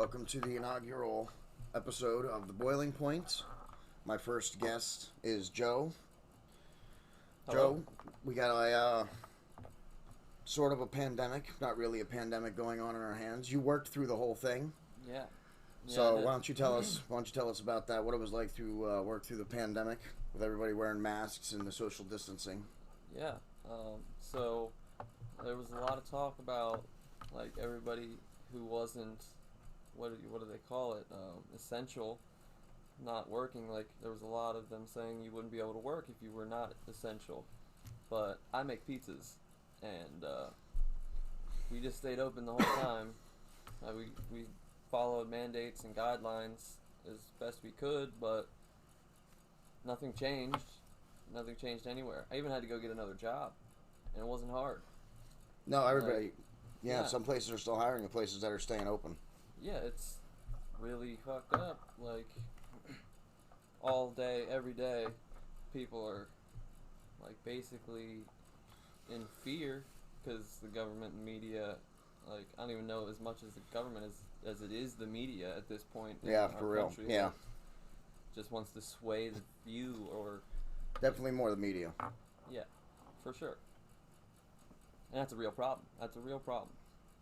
welcome to the inaugural episode of The Boiling Point. My first guest is Joe. Hello. Joe, we got a sort of a pandemic, not really a pandemic going on in our hands. You worked through the whole thing. Yeah. So why don't you tell us about that? What it was like to work through the pandemic with everybody wearing masks and the social distancing. Yeah. So there was a lot of talk about like everybody who wasn't what do they call it, essential, not working. Like there was a lot of them saying you wouldn't be able to work if you were not essential. But I make pizzas, and we just stayed open the whole time. We followed mandates and guidelines as best we could, but nothing changed. Nothing changed anywhere. I even had to go get another job, and it wasn't hard. No, everybody. Like, yeah, yeah. some places are still hiring, and places that are staying open. Yeah, it's really fucked up. Like all day, every day, people are like basically in fear because the government and media, like I don't even know as much as the government as it is the media at this point. Yeah, in for our real. country. Yeah, Like, just wants to sway the view, or definitely more the media. yeah, for sure. And that's a real problem. That's a real problem.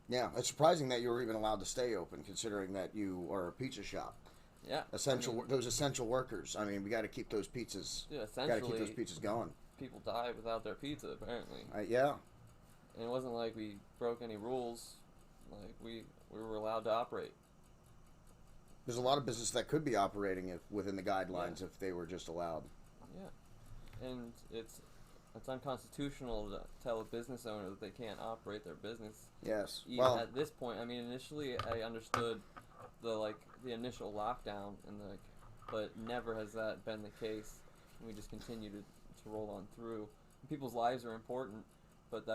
Yeah, it's surprising that you were even allowed to stay open, considering that you are a pizza shop. Yeah, Those essential workers. I mean, we got to keep those pizzas. yeah, Got to essentially, keep those pizzas going. people die without their pizza apparently. Yeah. And it wasn't like we broke any rules. Like we were allowed to operate. There's a lot of business that could be operating within the guidelines if they were just allowed. Yeah, and it's unconstitutional to tell a business owner that they can't operate their business. Yes. Even Well, at this point, I mean, initially I understood the initial lockdown but never has that been the case. We just continue to roll on through. People's lives are important, but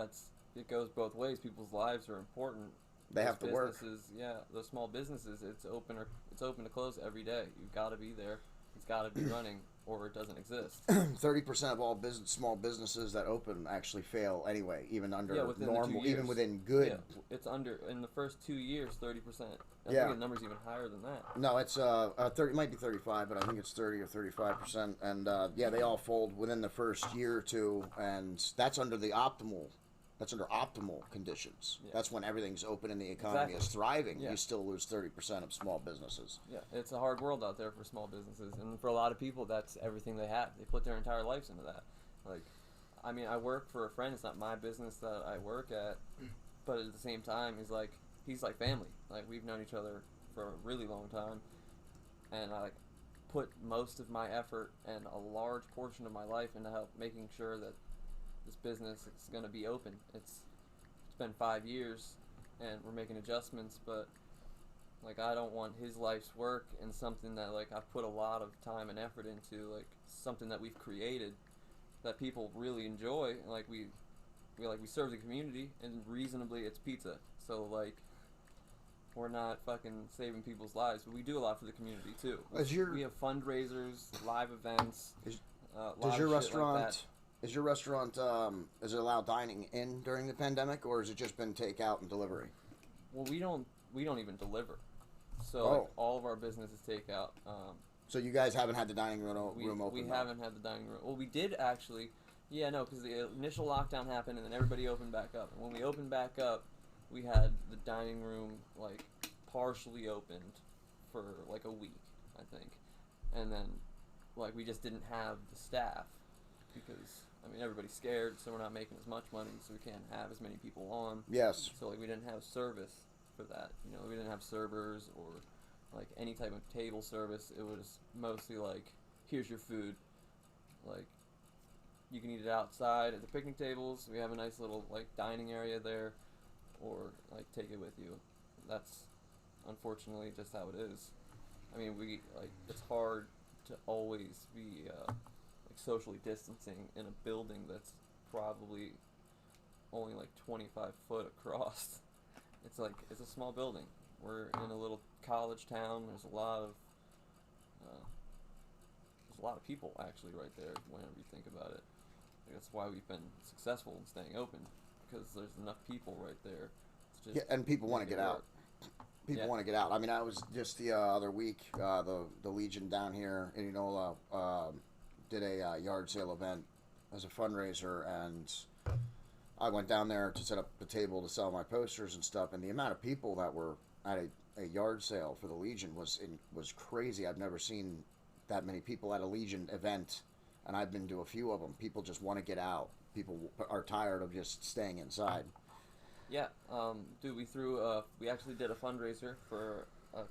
it goes both ways. People's lives are important. they have to work. Businesses, yeah, those small businesses, it's open to close every day. You've got to be there. It's got to be running, or it doesn't exist. 30% of all small businesses that open actually fail anyway, even under within normal, the 2 years. even within good. Yeah, it's under in the first 2 years, 30%. I Yeah. think the number's even higher than that. No, it's 30. It might be 35, but I think it's 30 or 35%. And yeah, they all fold within the first year or two, and that's under the optimal. That's under optimal conditions. Yeah. That's when everything's open and the economy is thriving. Yeah. You still lose 30% of small businesses. Yeah, it's a hard world out there for small businesses, and for a lot of people, that's everything they have. They put their entire lives into that. Like, I mean, I work for a friend. It's not my business that I work at, but at the same time, he's like family. Like, we've known each other for a really long time, and I put most of my effort and a large portion of my life into making sure that this business is going to be open. It's been 5 years, and we're making adjustments, but I don't want his life's work and something that I've put a lot of time and effort into, something that we've created that people really enjoy. We serve the community, and reasonably it's pizza. So we're not fucking saving people's lives, but we do a lot for the community too. We have fundraisers, live events. Does your restaurant? Is your restaurant, is it allowed dining in during the pandemic, or has it just been takeout and delivery? Well, we don't even deliver. So all of our business is takeout. So you guys haven't had the dining room open? We haven't had the dining room. Well, we did actually. Yeah, no, because the initial lockdown happened, and then everybody opened back up. And when we opened back up, we had the dining room partially opened for a week, I think, and then we just didn't have the staff because. I mean, everybody's scared, so we're not making as much money, so we can't have as many people on. Yes. So, we didn't have service for that. We didn't have servers or, any type of table service. It was mostly here's your food. You can eat it outside at the picnic tables. We have a nice little, dining area there, or, take it with you. That's, unfortunately, just how it is. I mean, it's hard to always be, socially distancing in a building that's probably only 25 foot across. It's a small building. We're in a little college town. There's a lot of people actually right there whenever you think about it. That's why we've been successful in staying open, because there's enough people right there. And people want to get out. People want to get out. I mean, I was just the other week, the Legion down here in Enola did a yard sale event as a fundraiser, and I went down there to set up the table to sell my posters and stuff, and the amount of people that were at a yard sale for the Legion was crazy. I've never seen that many people at a Legion event, and I've been to a few of them. People just want to get out. People are tired of just staying inside. Yeah, dude, we actually did a fundraiser for a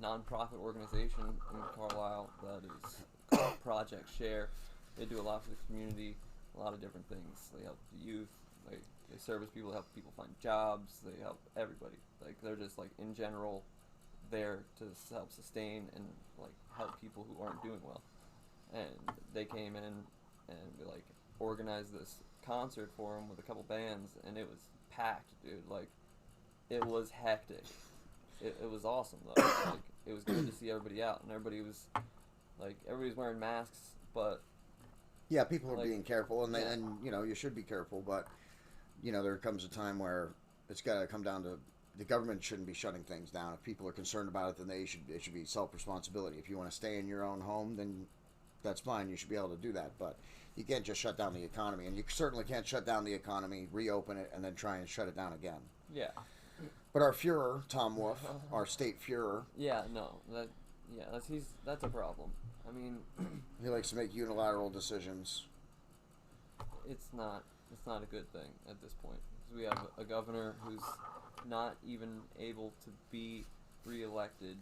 non-profit organization in Carlisle that is called Project Share. They do a lot for the community, a lot of different things. They help the youth, they service people, help people find jobs, they help everybody. Like, they're just, like, in general there to help sustain and, like, help people who aren't doing well. And they came in and we, like, organized this concert for them with a couple bands, and it was packed, dude. Like, it was hectic. It was awesome, though. Like, it was good to see everybody out, and everybody's wearing masks, but yeah, people are being careful, and and you know, you should be careful, but you know, there comes a time where it's got to come down to the government shouldn't be shutting things down. If people are concerned about it, then it should be self-responsibility. If you want to stay in your own home, then that's fine. You should be able to do that, but you can't just shut down the economy, and you certainly can't shut down the economy, reopen it, and then try and shut it down again. Yeah. But our Fuhrer, Tom Wolf, our state Fuhrer, that's a problem. I mean, he likes to make unilateral decisions. It's not a good thing at this point. We have a governor who's not even able to be reelected.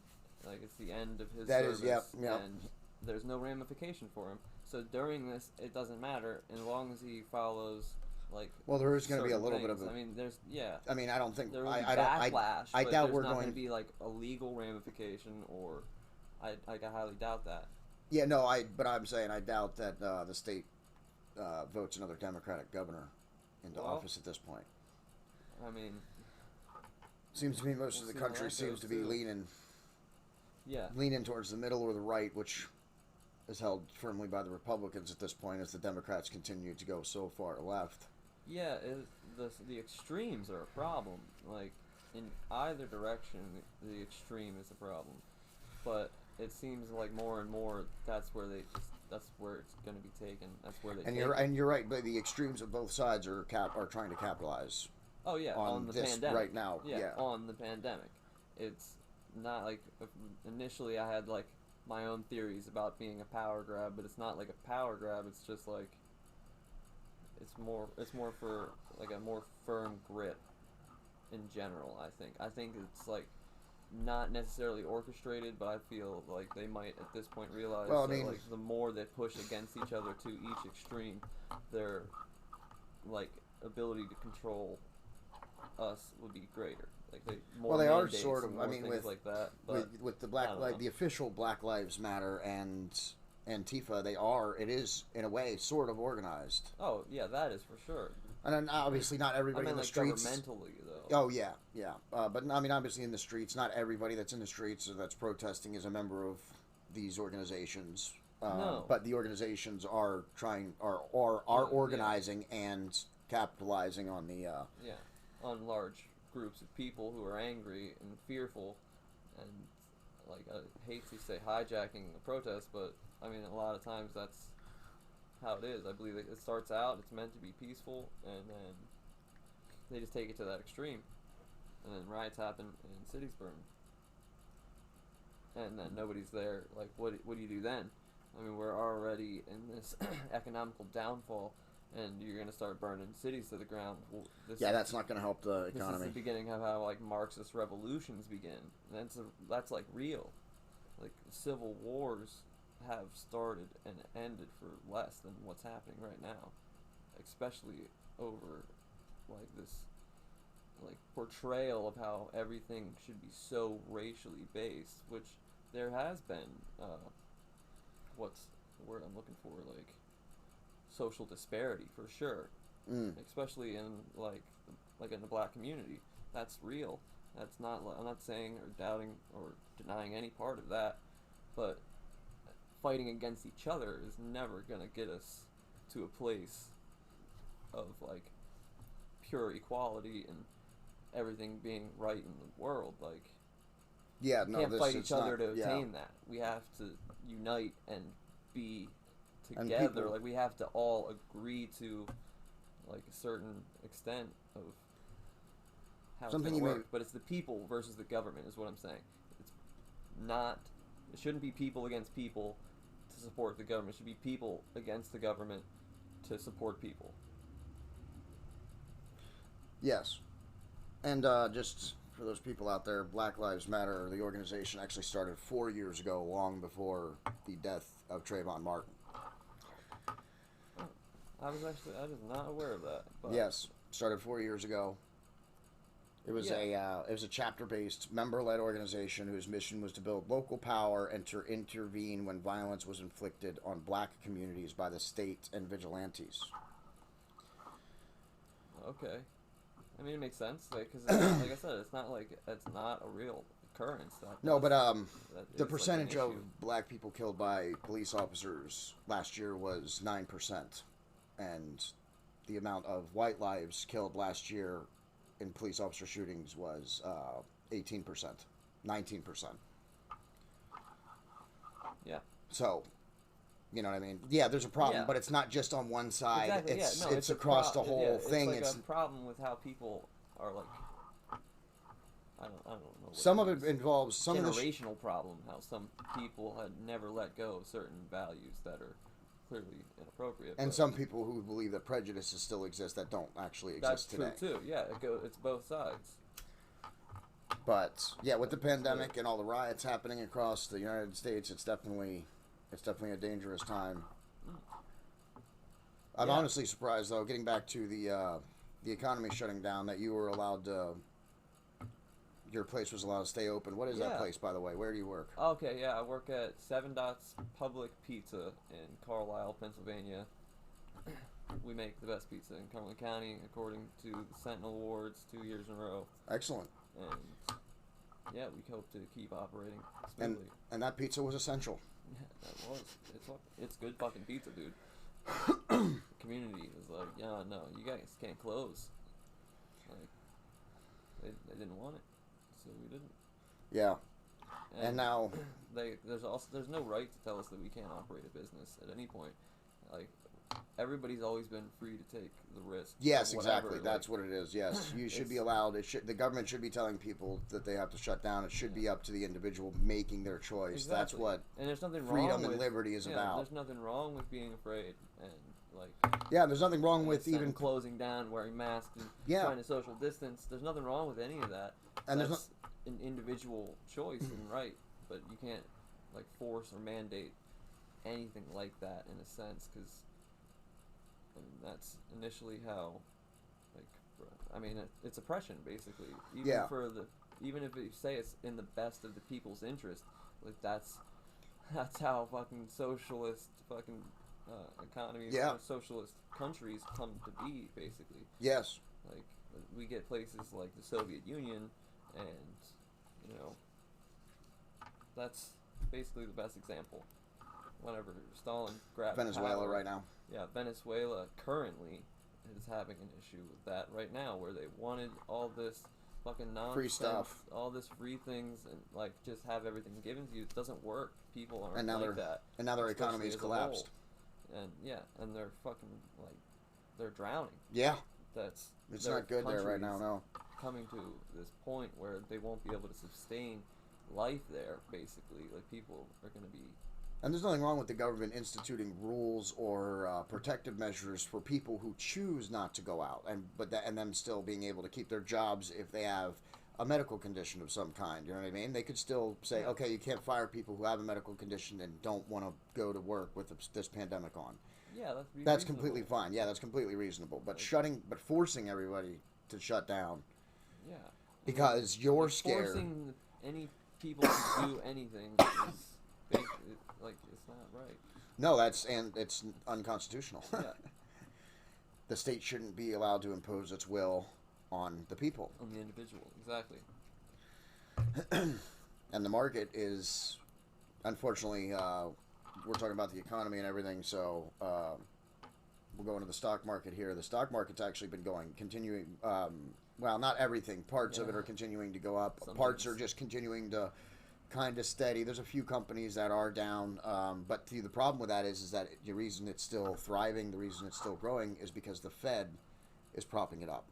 Like, it's the end of his service, and there's no ramification for him. So during this, it doesn't matter as long as he follows, like. Well, there is going to be a little bit of a. I mean, I mean, I don't think there will be backlash. I but doubt there's we're not going to be like a legal ramification, or I highly doubt that. Yeah, no, but I'm saying I doubt that the state votes another Democratic governor into office at this point. I mean, seems to me most of the country seems to be leaning towards the middle or the right, which is held firmly by the Republicans at this point, as the Democrats continue to go so far left. Yeah, the extremes are a problem. Like, in either direction, the extreme is a problem. But it seems like more and more that's where it's going to be taken. That's where they. And you're right, but the extremes of both sides are trying to capitalize. Oh yeah, on the this pandemic right now. Yeah, on the pandemic. It's not like initially I had like my own theories about being a power grab, but it's not like a power grab. It's just like it's more for like a more firm grip in general. I think it's like not necessarily orchestrated, but I feel like they might at this point realize that like the more they push against each other to each extreme, their like ability to control us would be greater. Like they are sort of. I mean, with like that, with the the official Black Lives Matter and Antifa, it is in a way sort of organized. Oh yeah, that is for sure. And then obviously not everybody in the streets. Governmentally, though. Oh yeah. But I mean, obviously in the streets, not everybody that's in the streets or that's protesting is a member of these organizations. No. But the organizations are organizing and capitalizing on the. On large groups of people who are angry and fearful, and like I hate to say hijacking the protest, but I mean a lot of times that's how it is. I believe it starts out, it's meant to be peaceful, and then they just take it to that extreme, and then riots happen and cities burn, and then nobody's there. Like, what do you do then? I mean, we're already in this economical downfall, and you're going to start burning cities to the ground. Well, that's not going to help the economy. This is the beginning of how like Marxist revolutions begin. That's like real. Like, civil wars have started and ended for less than what's happening right now, especially over like this like portrayal of how everything should be so racially based, which there has been what's the word I'm looking for, like social disparity for sure, especially in like in the black community. That's real. That's not. I'm not saying or doubting or denying any part of that, but fighting against each other is never gonna get us to a place of like pure equality and everything being right in the world. Like, Yeah, we no, can't this fight it's each other not, to yeah. attain that. We have to unite and be And together. people- Like, we have to all agree to, like, a certain extent of how Something it's you going to may- work. But it's the people versus the government is what I'm saying. It's not... It shouldn't be people against people to support the government. It should be people against the government to support people. Yes. And just for those people out there, Black Lives Matter, the organization actually started 4 years ago, long before the death of Trayvon Martin. I was not aware of that. But Yes, started 4 years ago. It was a chapter-based, member-led organization whose mission was to build local power and to intervene when violence was inflicted on black communities by the state and vigilantes. Okay. I mean, it makes sense, like, because, like I said, it's not like it's not a real occurrence. No, but that the is, percentage like, an of issue. black people killed by police officers last year was 9%, and the amount of white lives killed last year in police officer shootings was 18%, 19%. Yeah. So, you know what I mean? Yeah, there's a problem, Yeah. but it's not just on one side. Exactly. It's yeah. No, it's across the whole thing. It's like It's a problem with how people are like. I don't know. What some it of it is. involves some of the generational problem. How some people had never let go of certain values that are clearly inappropriate. and but some people who believe that prejudices still exist that don't actually that's exist today. true too. Yeah, it's both sides. But yeah, with the pandemic and all the riots happening across the United States, it's definitely a dangerous time. I'm Yeah. honestly surprised, though, getting back to the economy shutting down, that you were allowed to. Your place was allowed to stay open. What is that Yeah. place, by the way? Where do you work? Okay, yeah, I work at Seven Dots Public Pizza in Carlisle, Pennsylvania. We make the best pizza in Cumberland County, according to the Sentinel Awards 2 years in a row. Excellent. And yeah, we hope to keep operating And smoothly. and that pizza was essential. Yeah, that was. It's good fucking pizza, dude. The community was like, yeah, no, you guys can't close. Like, they didn't want it, so we didn't. Yeah. And now there's no right to tell us that we can't operate a business at any point. Like, everybody's always been free to take the risk. Yes, of whatever, exactly. like, That's what it is. Yes, you should be allowed. The government should be telling people that they have to shut down. It should be up to the individual making their choice. Exactly. That's what and there's nothing freedom wrong and with, liberty is about. There's nothing wrong with being afraid and like. Yeah, there's nothing wrong and with then even closing down, wearing masks, and Yeah. trying to social distance. There's nothing wrong with any of that. And there's That's an individual choice and right, but you can't like force or mandate anything like that in a sense, because that's initially how, like, I mean, it's oppression basically. Even Yeah. even if you say it's in the best of the people's interest, like that's how fucking socialist fucking economies, Yeah. socialist countries come to be basically. Yes. Like, we get places like the Soviet Union, and you know, that's basically the best example. Whenever Stalin grabbed Venezuela power, right now. yeah, Venezuela currently is having an issue with that right now, where they wanted all this fucking nonsense, Free stuff. all this free things, and like just have everything given to you. It doesn't work. People aren't And now like that. And now their especially economy has as a collapsed. whole. And yeah, and they're fucking like they're drowning. Yeah. That's It's their not good there right now, country's no. coming to this point where they won't be able to sustain life there. Basically, like people are going to be. And there's nothing wrong with the government instituting rules or protective measures for people who choose not to go out, and them still being able to keep their jobs if they have a medical condition of some kind. You know what I mean? They could still say, okay, you can't fire people who have a medical condition and don't want to go to work with this pandemic on. Yeah, That's completely fine. Yeah, that's completely reasonable. But forcing everybody to shut down. Yeah. Because you're scared. Forcing any people to do anything is like it's not right. No, it's unconstitutional. Yeah. The state shouldn't be allowed to impose its will on the people. On the individual, exactly. And the market is, unfortunately, we're talking about the economy and everything, so we'll go into the stock market here. The stock market's actually been continuing well, not everything. Parts of it Yeah. are continuing to go up. Some Parts things. are just continuing to kind of steady. There's a few companies that are down, but the problem with that is that the reason it's still thriving, the reason it's still growing, is because the Fed is propping it up.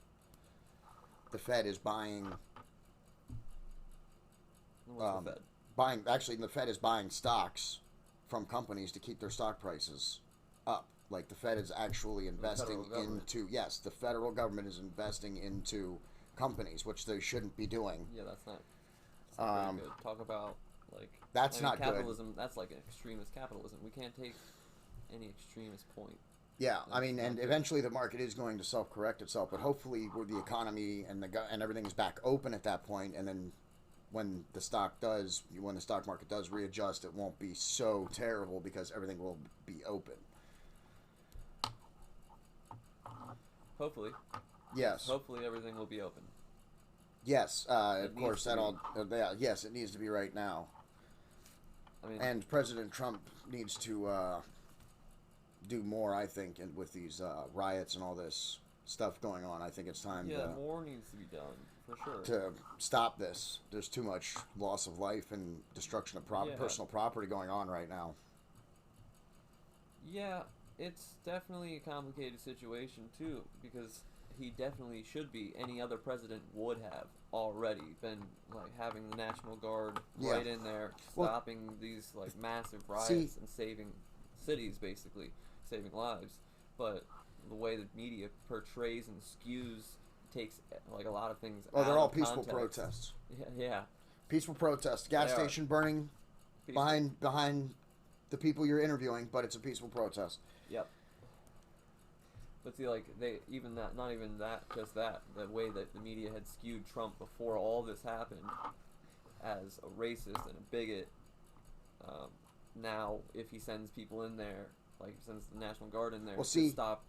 The Fed is buying. What's the Fed? The Fed is buying stocks from companies to keep their stock prices up. Like the Fed is actually investing into, yes, the federal government is investing into companies, which they shouldn't be doing. Yeah, that's not very good. Talk about like That's not good. capitalism. That's like extremist capitalism. We can't take any extremist point. Yeah, I That's mean, not and good. eventually the market is going to self-correct itself, but hopefully where the economy and and everything is back open at that point, and then when the stock market does readjust, it won't be so terrible because everything will be open. Hopefully, Yes. hopefully everything will be open. Yes, of It course, needs to yes, it needs to be right now. I mean, And President Trump needs to do more, I think, and with these riots and all this stuff going on. I think it's time yeah, more needs to be done for sure. to stop this. There's too much loss of life and destruction of Yeah. personal property going on right now. Yeah, it's definitely a complicated situation too, because he definitely should be. Any other president would have already been like having the National Guard Yeah. right in there, Well, stopping these like massive riots see- and saving cities, basically saving lives. But the way the media portrays and skews takes like a lot of things. Oh, they're out all of peaceful context. protests. Yeah. Peaceful protests. Gas They are. station burning Peaceful. behind the people you're interviewing, but it's a peaceful protest. Yep. But see, like they even that, not even that, just that, the way that the media had skewed Trump before all this happened as a racist and a bigot. Now, if he sends people in there, like he sends the National Guard in there Well, to see- stop,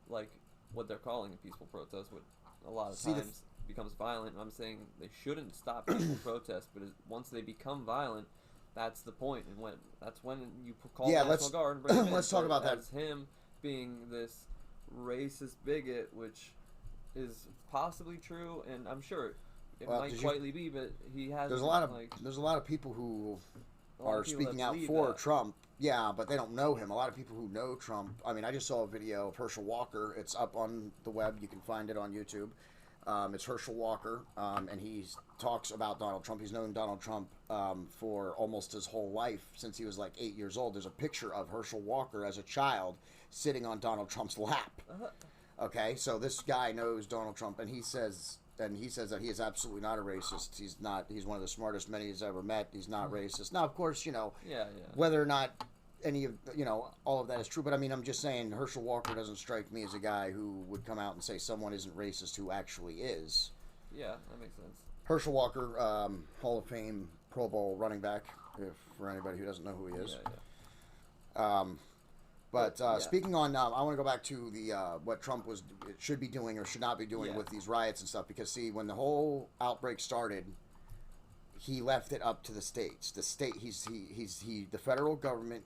like what they're calling a peaceful protest, what a lot of See, the times becomes violent. And I'm saying they shouldn't stop peaceful protests, but once they become violent, that's the point, and that's when you call Yeah, the let's- National Guard and bring him in. let's talk But about that. as him being this racist bigot, which is possibly true, and I'm sure it Well, might did you- quietly be, but he has. There's a lot of like, people who a lot are of people that speaking out believe for that. Trump. Yeah, but they don't know him. A lot of people who know Trump. I mean, I just saw a video of Herschel Walker. It's up on the web. You can find it on YouTube. It's Herschel Walker, and he talks about Donald Trump. He's known Donald Trump for almost his whole life, since he was like 8 years old. There's a picture of Herschel Walker as a child sitting on Donald Trump's lap. Okay, so this guy knows Donald Trump, and he says that he is absolutely not a racist. He's not. He's one of the smartest men he's ever met. He's not racist. Now, of course, Yeah, yeah. whether or not any of all of that is true, but I mean, I'm just saying Herschel Walker doesn't strike me as a guy who would come out and say someone isn't racist who actually is. Yeah, that makes sense. Herschel Walker, Hall of Fame Pro Bowl running back, for anybody who doesn't know who he is. Yeah, yeah. But Yeah. speaking on, I want to go back to the what Trump should be doing or should not be doing Yeah. with these riots and stuff. Because see, when the whole outbreak started, he left it up to the states. The the federal government,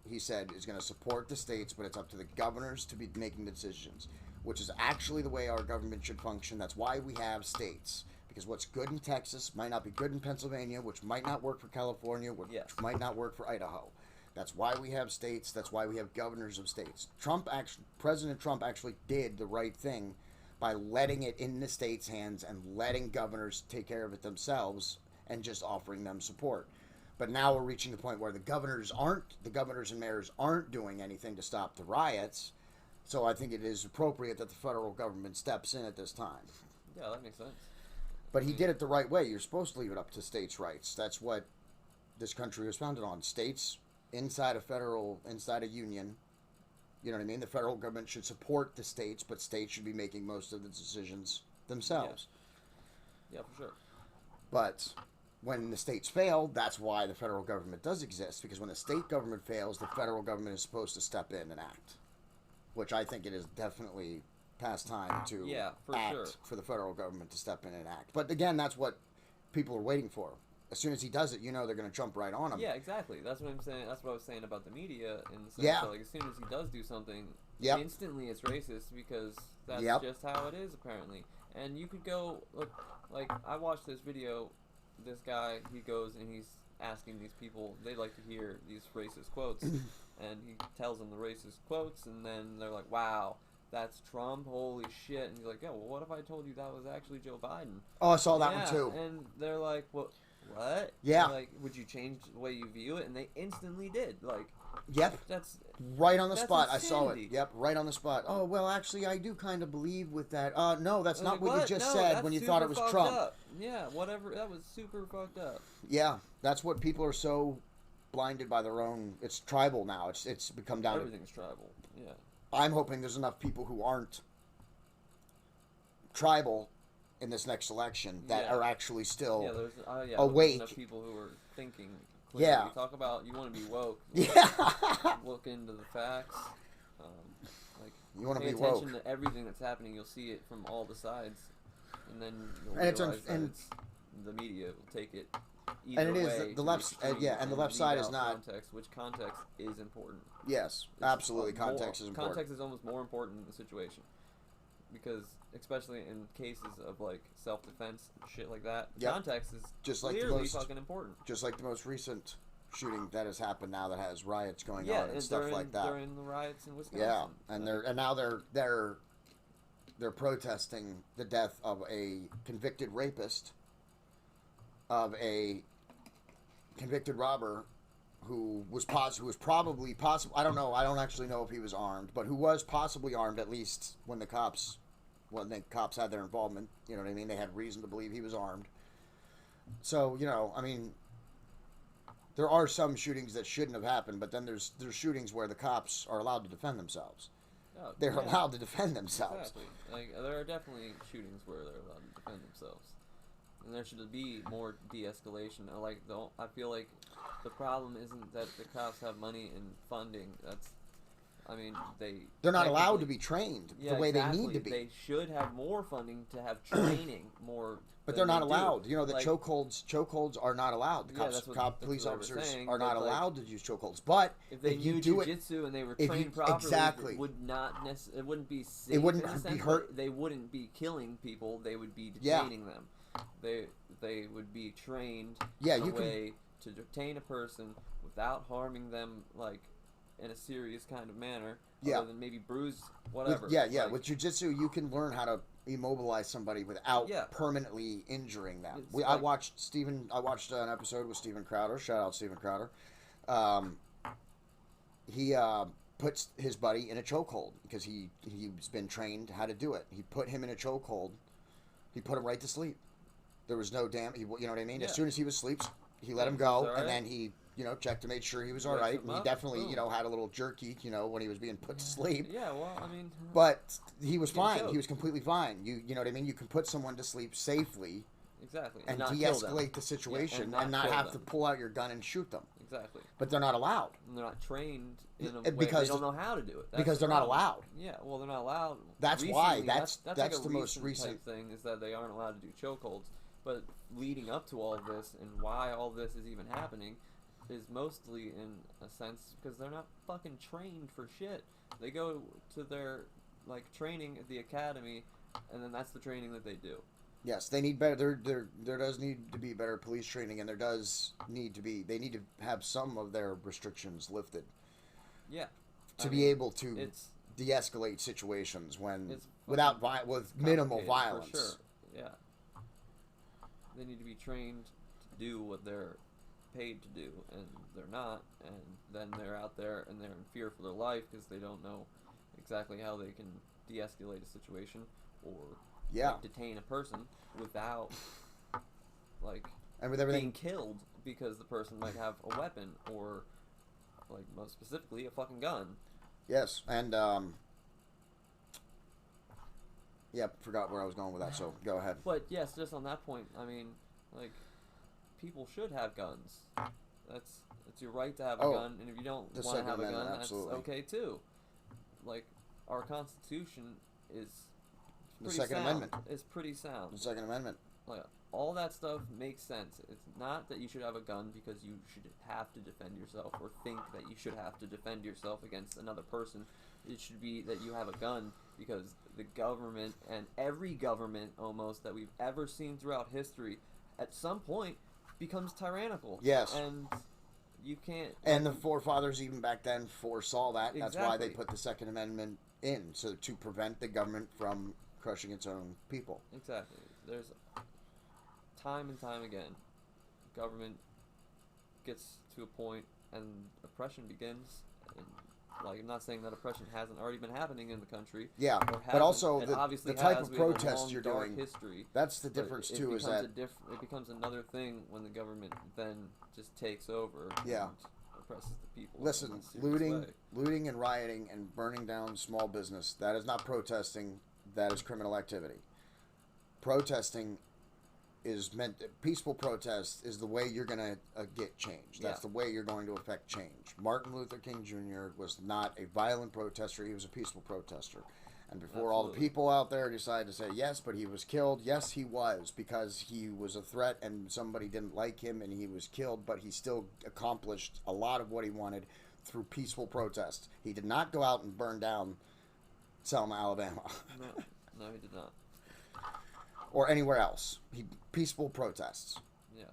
he said, is going to support the states, but it's up to the governors to be making the decisions, which is actually the way our government should function. That's why we have states. Because what's good in Texas might not be good in Pennsylvania, which might not work for California, which Yes. might not work for Idaho. That's why we have states. That's why we have governors of states. President Trump actually did the right thing by letting it in the states' hands and letting governors take care of it themselves and just offering them support. But now we're reaching the point where the governors and mayors aren't doing anything to stop the riots. So I think it is appropriate that the federal government steps in at this time. Yeah, that makes sense. But he did it the right way. You're supposed to leave it up to states' rights. That's what this country was founded on. States inside a union. You know what I mean? The federal government should support the states, but states should be making most of the decisions themselves. Yeah, for sure. But when the states fail, that's why the federal government does exist. Because when the state government fails, the federal government is supposed to step in and act. Which I think it is definitely past time to for sure. for the federal government to step in and act. But again, that's what people are waiting for. As soon as he does it, they're going to jump right on him. Yeah, exactly. That's what I'm saying. That's what I was saying about the media in the sense Yeah. that, like, as soon as he does do something, Yep. instantly it's racist because That's Yep. just how it is, apparently. And you could go, look, like, I watched this video, this guy, he goes and he's asking these people, they like to hear these racist quotes, and he tells them the racist quotes, and then they're like, wow, that's Trump, holy shit, and he's like, yeah, well, what if I told you that was actually Joe Biden? Oh, I saw that yeah, one too. And they're like, what? Yeah. And like, would you change the way you view it? And they instantly did. Like, Yep. that's Right on the that's spot. I saw it. insanity. Yep, right on the spot. Oh, well, actually, I do kind of believe with that. No, that's I was not like, what you just No, said that's when you thought it super was fucked Trump. up. Yeah, whatever. That was super fucked up. Yeah, that's what people are so blinded by their own. It's tribal now. It's become down Everything's tribal. Yeah. to. I'm hoping there's enough people who aren't tribal in this next election that Yeah. are actually still. Yeah, there's awake. enough people who are thinking clearly. Yeah. You talk about you want to be woke. Yeah. Look into the facts. Like You want to pay be attention woke. to everything that's happening. You'll see it from all the sides, and then you'll And it's realize that and- it's, the media will take it either And it is way the to left. extreme Yeah, and the left leave side is out not. context, which context is important. Yes, It's absolutely. more- Context is important. Context is almost more important in the situation, because especially in cases of like self-defense shit like that, Yep. context is Just like the clearly most- fucking important. Just like the most recent shooting that has happened now that has riots going Yeah, on and stuff like that. during the riots in Wisconsin. Yeah, and now they're protesting the death of a convicted rapist, of a convicted robber, who was probably I don't know. I don't actually know if he was armed, but who was possibly armed, at least when the cops had their involvement. You know what I mean? They had reason to believe he was armed. So I mean, there are some shootings that shouldn't have happened, but then there's shootings where the cops are allowed to defend themselves. Oh, They're yeah, allowed to defend themselves. Exactly. Like there are definitely shootings where they're allowed to defend themselves, and there should be more de-escalation. I feel like the problem isn't that the cops have money and funding. They're not allowed to technically- be trained Yeah, the way exactly. they need to be. They should have more funding to have training more. But than they're not they do. allowed. The Like, chokeholds are not allowed. The Yeah, cops, that's what police they were officers saying, are not but, like, allowed to use chokeholds. But if they you knew do it, jujitsu and they were if you- trained properly, exactly. it would not it wouldn't be safe. It wouldn't in a be sense, hurt. but they wouldn't be killing people. They would be Yeah. detaining them. They would be trained Yeah, in a you can- way to detain a person without harming them, like in a serious kind of manner. Yeah. Other than maybe bruise whatever. Like, with jujitsu, you can learn how to immobilize somebody without Yeah. permanently injuring them. It's I like- watched an episode with Steven Crowder. Shout out Steven Crowder. He puts his buddy in a chokehold because he's been trained how to do it. He put him in a chokehold. He put him right to sleep. There was no you know what I mean? Yeah. As soon as he was asleep, he let him He's go, all right. and then he checked to make sure he was all Wakes right. him And he up, definitely boom. had a little jerky when he was being put to sleep. Yeah. Well, I mean. But he was Getting fine. choked. He was completely fine. You know what I mean? You can put someone to sleep safely Exactly. and not kill them. de-escalate the situation Yeah, and not kill have to them. pull out your gun and shoot them. Exactly. But they're not allowed. And they're not trained in a way. Because They don't know how to do it. That's because the they're not problem. allowed. Yeah, well, they're not allowed. That's why. Recently, That's like the a most recent recent. type thing is that they aren't allowed to do chokeholds. But leading up to all of this and why all this is even happening is mostly in a sense because they're not fucking trained for shit. They go to their training at the academy, and then that's the training that they do. Yes, they need better. There does need to be better police training, and they need to have some of their restrictions lifted Yeah. to be able to It's de-escalate situations It's with minimal complicated, violence. For sure. Yeah. They need to be trained to do what they're paid to do, and they're not, and then they're out there and they're in fear for their life because they don't know exactly how they can de-escalate a situation or detain a person without And with everything being killed because the person might have a weapon or most specifically a fucking gun. Yes, and forgot where I was going with that. So go ahead. But yes, just on that point, I mean, people should have guns. It's your right to have a gun, and if you don't the want to Second have a gun, Amendment, that's absolutely. okay too. Our Constitution is The pretty Second sound. Amendment. It's pretty sound. The Second Amendment. All that stuff makes sense. It's not that you should have a gun because you should have to defend yourself or think that you should have to defend yourself against another person. It should be that you have a gun because the government and every government almost that we've ever seen throughout history at some point becomes tyrannical. Yes. And you can't... And the forefathers even back then foresaw that. Exactly. That's why they put the Second Amendment in, so to prevent the government from crushing its own people. Exactly. There's time and time again, government gets to a point and oppression begins. And, like, I'm not saying that oppression hasn't already been happening in the country. Yeah, but also the type of protest you're doing. History, that's the difference too. Is that it becomes another thing when the government then just takes over. Yeah. And oppresses the people. Listen, looting and rioting and burning down small business, that is not protesting, that is criminal activity. Protesting is peaceful protest is the way you're going to get change. That's the way you're going to affect change. Martin Luther King Jr. was not a violent protester, he was a peaceful protester. And before all the people out there decided to say, yes, but he was killed, yes, he was, because he was a threat and somebody didn't like him and he was killed, but he still accomplished a lot of what he wanted through peaceful protest. He did not go out and burn down Selma, Alabama. No, he did not. Or anywhere else. Peaceful protests. Yes,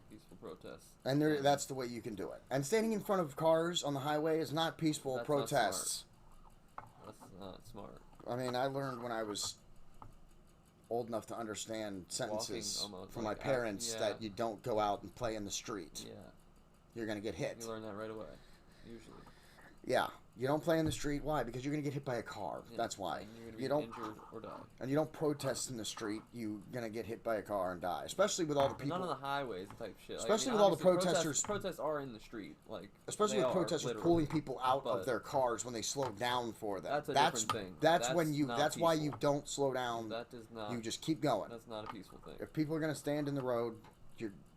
peaceful protests. And that's the way you can do it. And standing in front of cars on the highway is not peaceful protests. That's not smart. I mean, I learned when I was old enough to understand sentences from my parents that you don't go out and play in the street. Yeah. You're going to get hit. You learn that right away, usually. Yeah. You don't play in the street. Why? Because you're going to get hit by a car. Yeah. That's why. And you're going to be injured or die. And you don't protest in the street. You're going to get hit by a car and die. Especially with all the people. Not on the highways and type shit. Especially with all the protesters. Protests are in the street. Like, especially with protesters pulling people out of their cars when they slow down for them. That's a different thing. That's why you don't slow down. That does not. You just keep going. That's not a peaceful thing. If people are going to stand in the road,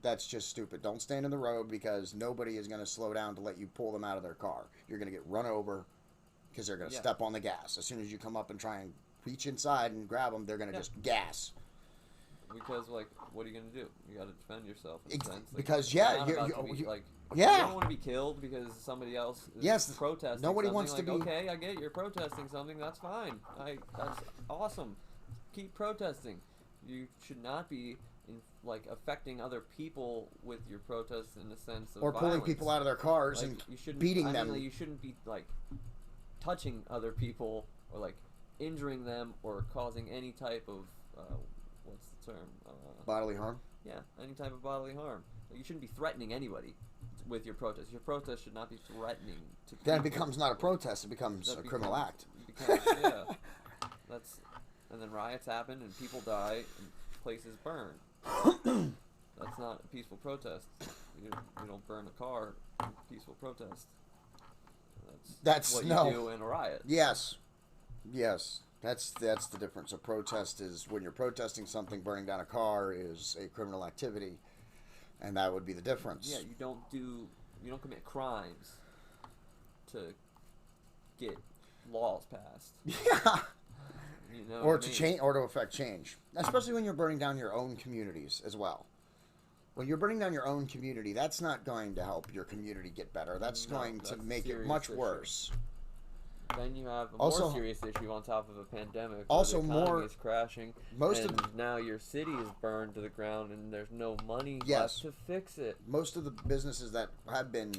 that's just stupid. Don't stand in the road because nobody is going to slow down to let you pull them out of their car. You're going to get run over because they're going to step on the gas. As soon as you come up and try and reach inside and grab them, they're going to just gas. Because, like, what are you going to do? You got to defend yourself in a sense. Like, because, you don't want to be killed because somebody else is protesting. Nobody wants to be. Okay, I get it. You're protesting something. That's fine. That's awesome. Keep protesting. You should not be affecting other people with your protests in the sense of violence. Pulling people out of their cars and beating them. You shouldn't be touching other people or injuring them or causing any type of what's the term? Bodily harm. Yeah, any type of bodily harm. You shouldn't be threatening anybody with your protest. Your protest should not be threatening to people. Then it becomes not a protest; it becomes a criminal act. And then riots happen and people die and places burn. That's not a peaceful protest. You don't burn a car in peaceful protest. That's what you do in a riot. Yes. That's the difference. A protest is when you're protesting something. Burning down a car is a criminal activity, and that would be the difference. Yeah, you don't commit crimes to get laws passed. Yeah. Or to change, or to affect change, especially when you're burning down your own communities as well. When you're burning down your own community, that's not going to help your community get better. That's going to make it much worse. Then you have a more serious issue on top of a pandemic. Also, the economy is crashing. Now your city is burned to the ground, and there's no money left to fix it. Most of the businesses that have been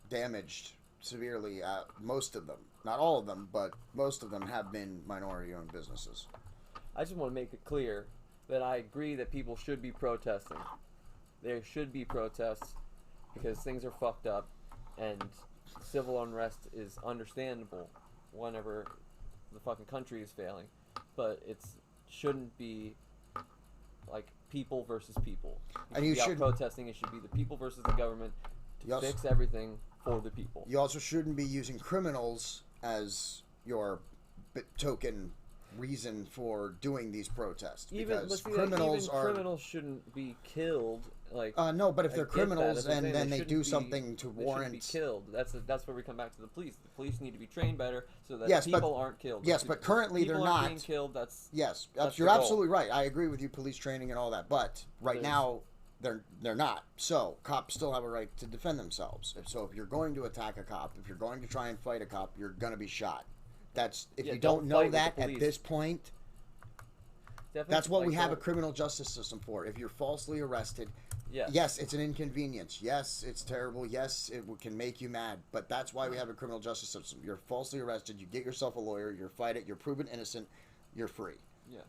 damaged severely, most of them. Not all of them, but most of them have been minority-owned businesses. I just want to make it clear that I agree that people should be protesting. There should be protests because things are fucked up, and civil unrest is understandable whenever the fucking country is failing. But it shouldn't be people versus people. You should be protesting. It should be the people versus the government to fix everything for the people. You also shouldn't be using criminals as your token reason for doing these protests. Because criminals shouldn't be killed. No, but if they're criminals and then they do something to warrant... They shouldn't be killed. That's where we come back to the police. The police need to be trained better so that people aren't killed. Yes, but currently they're not. Being killed, that's you're absolutely right. I agree with you, police training and all that. But right now, they're not. So cops still have a right to defend themselves. So if you're going to attack a cop, if you're going to try and fight a cop, you're going to be shot. That's if Yeah, you don't don't know fight with that the at police. this point, Definitely, that's what like, we have a don't- criminal justice system for. If you're falsely arrested, Yes. yes, it's an inconvenience. Yes, it's terrible. Yes, it can make you mad. But that's why we have a criminal justice system. You're falsely arrested. You get yourself a lawyer. You fight it. You're proven innocent. You're free. Yeah.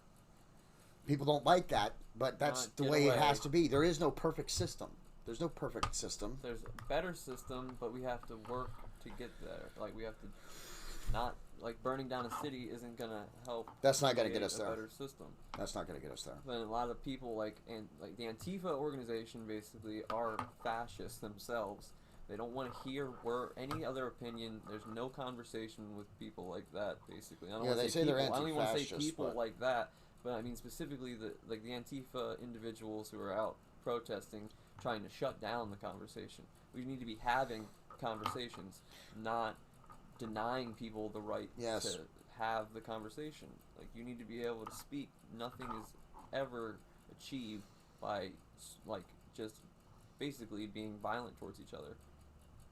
People don't like that, but that's Not the get way it away. has to be. There is no perfect system. There's no perfect system. There's a better system, but we have to work to get there. Like, we have to not, like, burning down a city isn't gonna help. That's not gonna get create us a there. better system. That's not going to get us there. But a lot of people, like the Antifa organization, basically are fascists themselves. They don't want to hear any other opinion. There's no conversation with people like that. Basically, I don't Yeah, want they to say say they're people. I don't even want to say anti-fascist, people but- like that. But I mean specifically the Antifa individuals who are out protesting, trying to shut down the conversation. We need to be having conversations, not denying people the right Yes. to have the conversation. Like, you need to be able to speak. Nothing is ever achieved by like just basically being violent towards each other.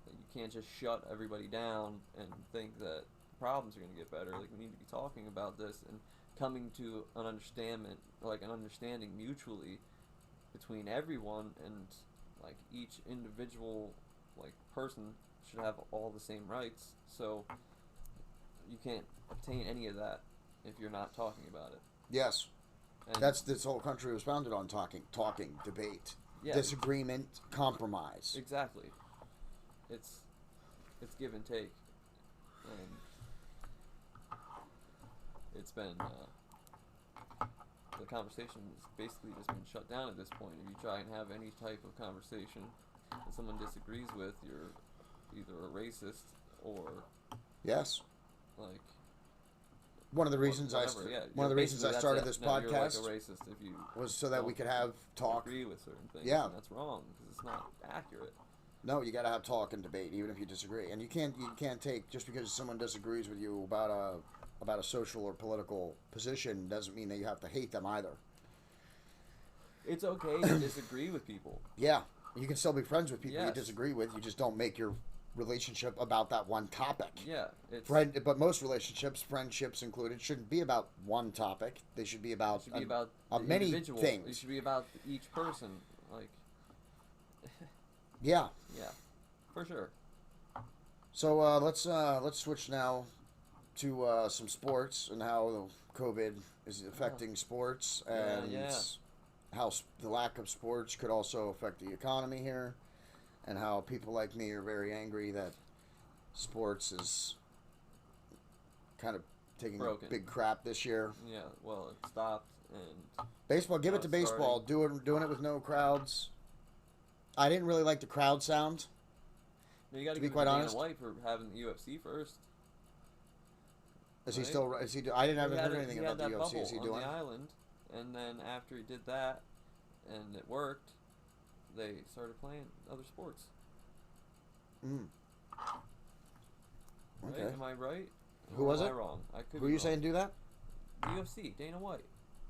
Like, you can't just shut everybody down and think that problems are going to get better. Like, we need to be talking about this and coming to an understanding mutually between everyone, and like each individual like person should have all the same rights. So you can't obtain any of that if you're not talking about it. Yes. And This whole country was founded on talking, debate, Yeah. disagreement, compromise. exactly. It's give and take, and it's been the conversation has basically just been shut down at this point. If you try and have any type of conversation that someone disagrees with, you're either a racist or Yes. like One of the reasons whatever. one of the reasons I started this You're like a podcast racist if you was so that we don't could have talk. agree with certain things. Yeah. And that's wrong because it's not accurate. No, you got to have talk and debate, even if you disagree. And you can't take just because someone disagrees with you about a social or political position doesn't mean that you have to hate them either. It's okay to disagree with people. Yeah, you can still be friends with people you Yes. disagree with. You just don't make your relationship about that one topic. Yeah, it's But most relationships, friendships included, shouldn't be about one topic. They should be about, it should be about the many individual. It things. should be about each person. Like, Yeah. yeah, for sure. So let's switch now to some sports and how COVID is affecting sports and Yeah. how the lack of sports could also affect the economy here, and how people like me are very angry that sports is kind of taking Broken. a big crap this year. Yeah, well, it stopped, and Baseball, give Now it to it's baseball. Doing it with no crowds. I didn't really like the crowd sound. you got To to be give quite it to Dana honest. White for having the UFC first. Is he Right. still? Is he? I didn't He heard had anything he about the had that UFC. bubble Is he on doing? the island, and then after he did that, and it worked, they started playing other sports. Mm. Right? Okay. Am I right? Who Or was am it? I wrong? I could Who are be you wrong. saying do that? UFC, Dana White.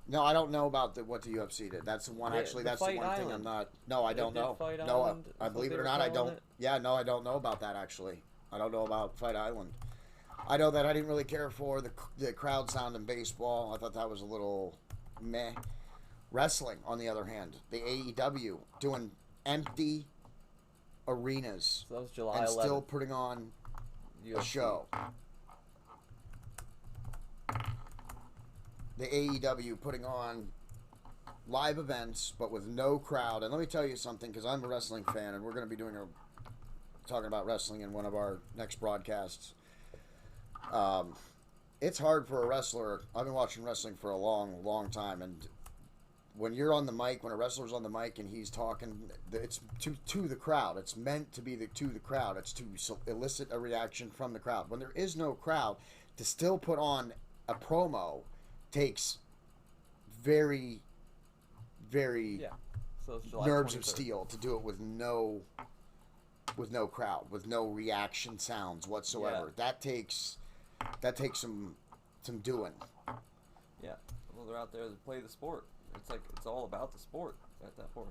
No, I don't know about what the UFC did. That's the one. The- Actually, the that's the Fight one thing I'm Island. not. No, I They don't did know. Fight No, Island, is I what believe they it or were not, I calling don't. it. Yeah, no, I don't know about that actually. I don't know about Fight Island. I know that I didn't really care for the crowd sound in baseball. I thought that was a little meh. Wrestling, on the other hand, the AEW doing empty arenas So that was July and 11th. still putting on a UFC. show. The AEW putting on live events, but with no crowd. And let me tell you something, because I'm a wrestling fan, and we're going to be talking about wrestling in one of our next broadcasts. It's hard for a wrestler. I've been watching wrestling for a long, long time, and when you're on the mic, when a wrestler's on the mic and he's talking, it's to the crowd. It's meant to be to the crowd. It's to elicit a reaction from the crowd. When there is no crowd, to still put on a promo takes very, very Yeah. So it's July nerves of 23rd. steel to do it with no crowd, with no reaction sounds whatsoever. Yeah. That takes some doing. Yeah. Well, they're out there to play the sport. it's all about the sport at that point.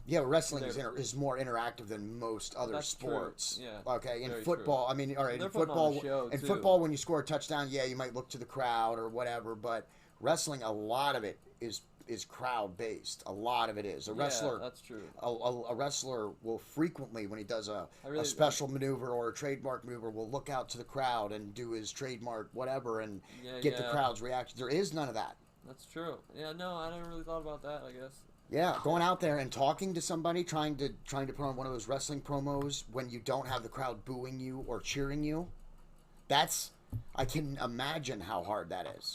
Yeah, wrestling is more interactive than most other That's sports. true. Yeah. Okay, in Very football, true. I mean, all right, They're in putting on a football, show, in too. football, when you score a touchdown, yeah, you might look to the crowd or whatever, but wrestling, a lot of it is crowd based. A lot of it is. Yeah, that's true. A wrestler will frequently, when he does a special maneuver or a trademark maneuver, will look out to the crowd and do his trademark whatever and get the crowd's reaction. There is none of that. That's true. Yeah, no, I never really thought about that, I guess. Yeah, going out there and talking to somebody, trying to put on one of those wrestling promos when you don't have the crowd booing you or cheering you. I can imagine how hard that is.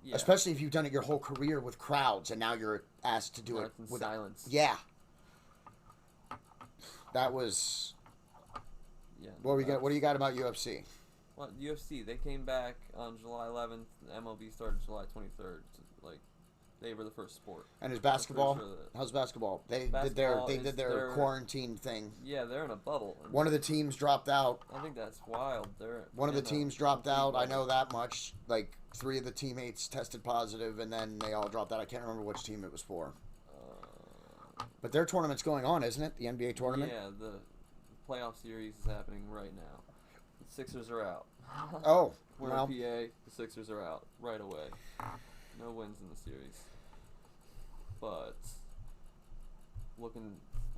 Yeah. Especially if you've done it your whole career with crowds and now you're asked to do it with silence. Yeah. That was. Yeah. What do you got about UFC? Well, UFC, they came back on July 11th. The MLB started July 23rd. Like, they were the first sport. And is basketball? Sure how's basketball? They did their quarantine thing. Yeah, they're in a bubble. One of the teams dropped out. I think that's wild. One of the teams dropped out. I know that much. Like 3 of the teammates tested positive, and then they all dropped out. I can't remember which team it was for. But their tournament's going on, isn't it? The NBA tournament. Yeah, the playoff series is happening right now. The Sixers are out. Oh, we're in PA. The Sixers are out right away. No wins in the series. But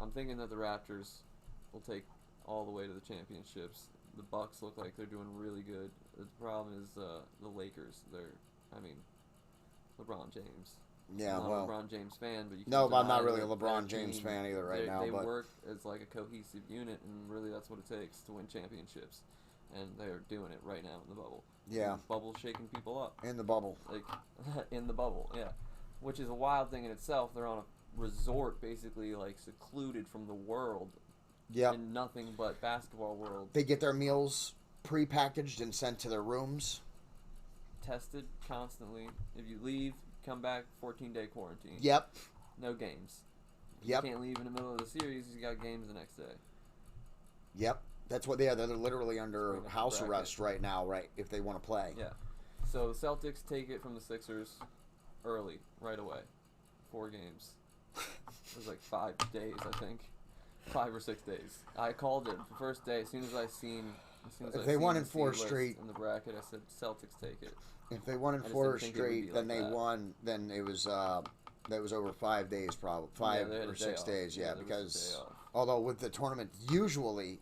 I'm thinking that the Raptors will take all the way to the championships. The Bucks look like they're doing really good. The problem is the Lakers. LeBron James. Yeah, I'm not a LeBron James fan, but I'm not really a LeBron James fan either right now. They work as like a cohesive unit, and really that's what it takes to win championships. And they're doing it right now in the bubble. Yeah, the bubble's shaking people up. In the bubble, like in the bubble, yeah. Which is a wild thing in itself. They're on a resort, basically, like secluded from the world. Yeah. In nothing but basketball world. They get their meals pre-packaged and sent to their rooms. Tested constantly. If you leave, come back, 14-day quarantine. Yep. No games. Yep. You can't leave in the middle of the series. You got games the next day. Yep. That's what they are. They're literally under house arrest right now, right? If they want to play. Yeah. So the Celtics take it from the Sixers early, right away. 4 games. It was like 5 days, I think. 5 or 6 days. I called it the first day. As soon as I seen if they won in 4 straight in the bracket, I said Celtics take it. If they won in 4 straight, then they won. Then it was that was over 5 days, probably 5 or 6 days. Yeah, because although with the tournament, usually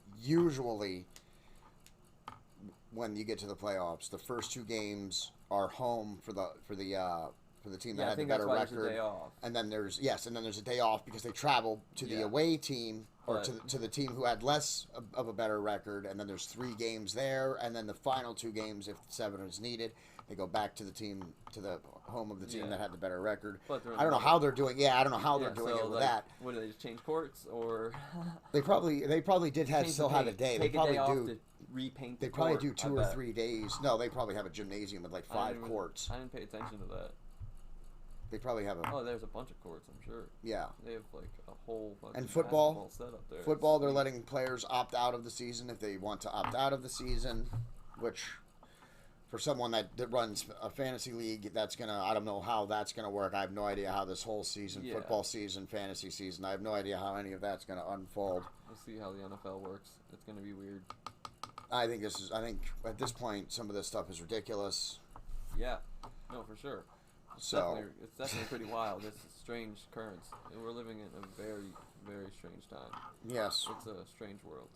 when you get to the playoffs, the first 2 games are home for the team that had the better record, and then there's a day off because they travel to the away team or to the team who had less of a better record, and then there's 3 games there, and then the final 2 games, if 7 is needed, they go back to the home of the team that had the better record. I don't know how they're doing. Yeah, I don't know how they're doing it with that. What do they just change courts or? They probably did still have a day. They probably do. Repaint. They probably do 2 or 3 days. No, they probably have a gymnasium with like 5 courts. I didn't pay attention to that. They probably have a. Oh, there's a bunch of courts, I'm sure. Yeah. They have like a whole. And football setup there. Football, they're letting players opt out of the season if they want to opt out of the season, which, for someone that runs a fantasy league, I don't know how that's gonna work. I have no idea how this whole season, football season, fantasy season, I have no idea how any of that's gonna unfold. We'll see how the NFL works. It's gonna be weird. I think at this point some of this stuff is ridiculous. Yeah. No, for sure. It's definitely pretty wild. It's a strange occurrence. And we're living in a very, very strange time. Yes. It's a strange world.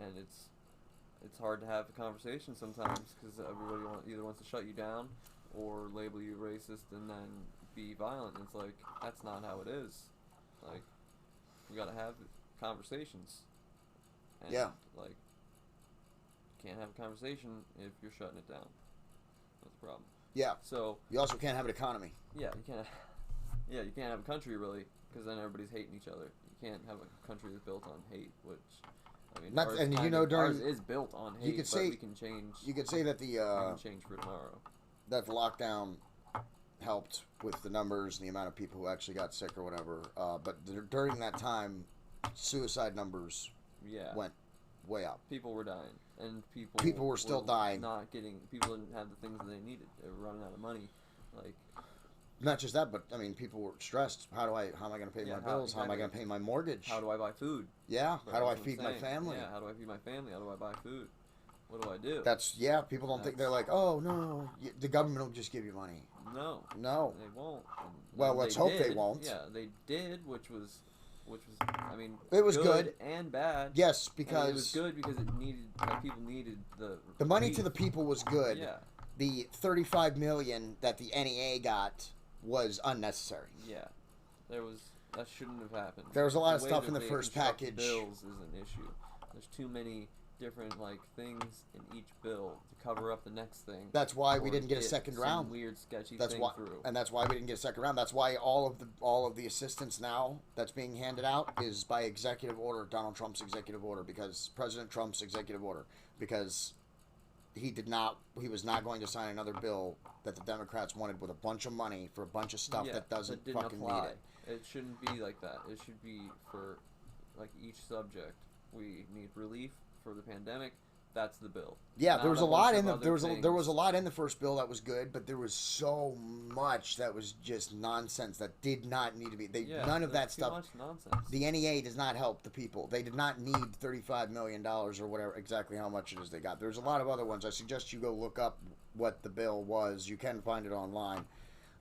And it's hard to have a conversation sometimes because everybody either wants to shut you down or label you racist and then be violent. It's like, that's not how it is. Like, we got to have conversations. And like, you can't have a conversation if you're shutting it down. That's the problem. Yeah. So you also can't have an economy. Yeah, you can't. Yeah, you can't have a country really, because then everybody's hating each other. You can't have a country that's built on hate, which I mean, ours is built on hate. We can change. You could say that we can change for tomorrow. That the lockdown helped with the numbers and the amount of people who actually got sick or whatever. But during that time, suicide numbers went way up. People were dying. And people were still dying. People didn't have the things that they needed. They were running out of money. Like, not just that, but I mean, people were stressed. How am I going to pay my bills? How am I going to pay my mortgage? How do I buy food? Yeah. But How do I that's what I'm feed my saying. family? Yeah. How do I feed my family? How do I buy food? What do I do? People don't think, they're like, oh no, the government will just give you money. No. No. They won't. Well, let's hope they won't. Yeah, they did, which was, I mean, it was good and bad. Yes, because it was good because it needed, like, people needed the money to the people was good. Yeah. The $35 million that the NEA got was unnecessary. Yeah, that shouldn't have happened. There was a lot of way stuff that in the they first construct package. Bills is an issue. There's too many different things in each bill to cover up the next thing. That's why we didn't get a second some round. Weird, sketchy That's thing why, through. and that's why we didn't get a second round. That's why all of the assistance now that's being handed out is by executive order, Donald Trump's executive order, because President Trump's executive order, because he was not going to sign another bill that the Democrats wanted with a bunch of money for a bunch of stuff that doesn't didn't fucking apply. need it. It shouldn't be like that. It should be for, like, each subject. We need relief for the pandemic. That's the bill. Yeah, Not there was a lot in bunch the of other there was a things. lot in the first bill that was good, but there was so much that was just nonsense that did not need to be. None of that too stuff. Much nonsense. The NEA does not help the people. They did not need $35 million or whatever exactly how much it is they got. There's a lot of other ones. I suggest you go look up what the bill was. You can find it online.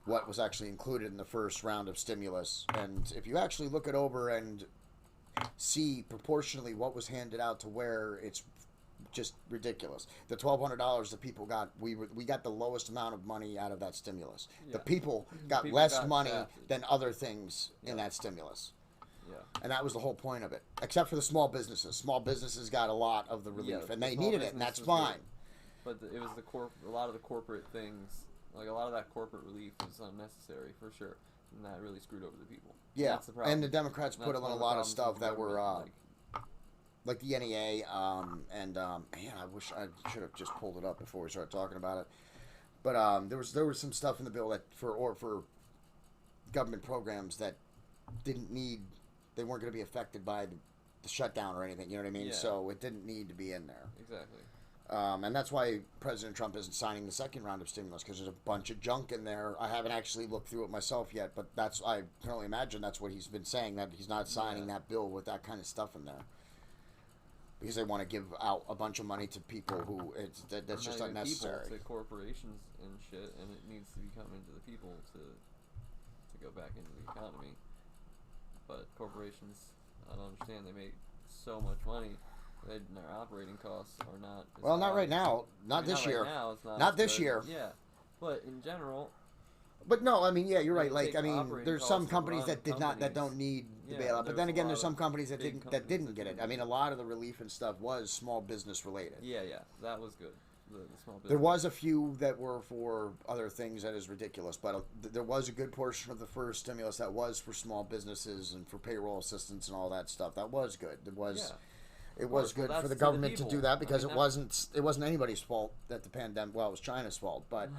What was actually included in the first round of stimulus, and if you actually look it over and see proportionally what was handed out to where, it's just ridiculous. The $1,200 that people got, we got the lowest amount of money out of that stimulus. Yeah. The people got People less got money shafted. than other things in Yeah. that stimulus. Yeah. And that was the whole point of it. Except for the small businesses. Small businesses got a lot of the relief, Yeah, and the they small needed it, and business that's was fine. good. But it was a lot of the corporate things, like a lot of that corporate relief was unnecessary for sure, and that really screwed over the people. Yeah, That's the problem. and the Democrats put in That's one a the lot of problems stuff with the that were government, like the NEA, man, I wish I should have just pulled it up before we started talking about it. But there was some stuff in the bill that for government programs that they weren't going to be affected by the shutdown or anything. You know what I mean? Yeah. So it didn't need to be in there. exactly. And that's why President Trump isn't signing the second round of stimulus, because there's a bunch of junk in there. I haven't actually looked through it myself yet, but I can only imagine that's what he's been saying, that he's not signing that bill with that kind of stuff in there. Because they want to give out a bunch of money to people who that's Not just even unnecessary. People, to corporations and shit, and it needs to be coming to the people to go back into the economy. But corporations, I don't understand. They make so much money. Their operating costs are not. As Well, not high. right now. Not this year. Right now, it's not. Not as this good. year. Yeah, but in general. But no, I mean, yeah, you're right. You Like, take I mean, operating there's costs some to companies run that don't need the Yeah, bailout. But there's then a again, lot there's some of companies that big didn't companies that get it. didn't I mean, get a lot of the relief and stuff was small business related. Yeah, that was good. The small business. There was a few that were for other things that is ridiculous, but there was a good portion of the first stimulus that was for small businesses and for payroll assistance and all that stuff. That was good. It was. Yeah. It was Well, good that's for the to the government to do people. that because I mean, it wasn't anybody's fault that the pandemic. Well, it was China's fault, but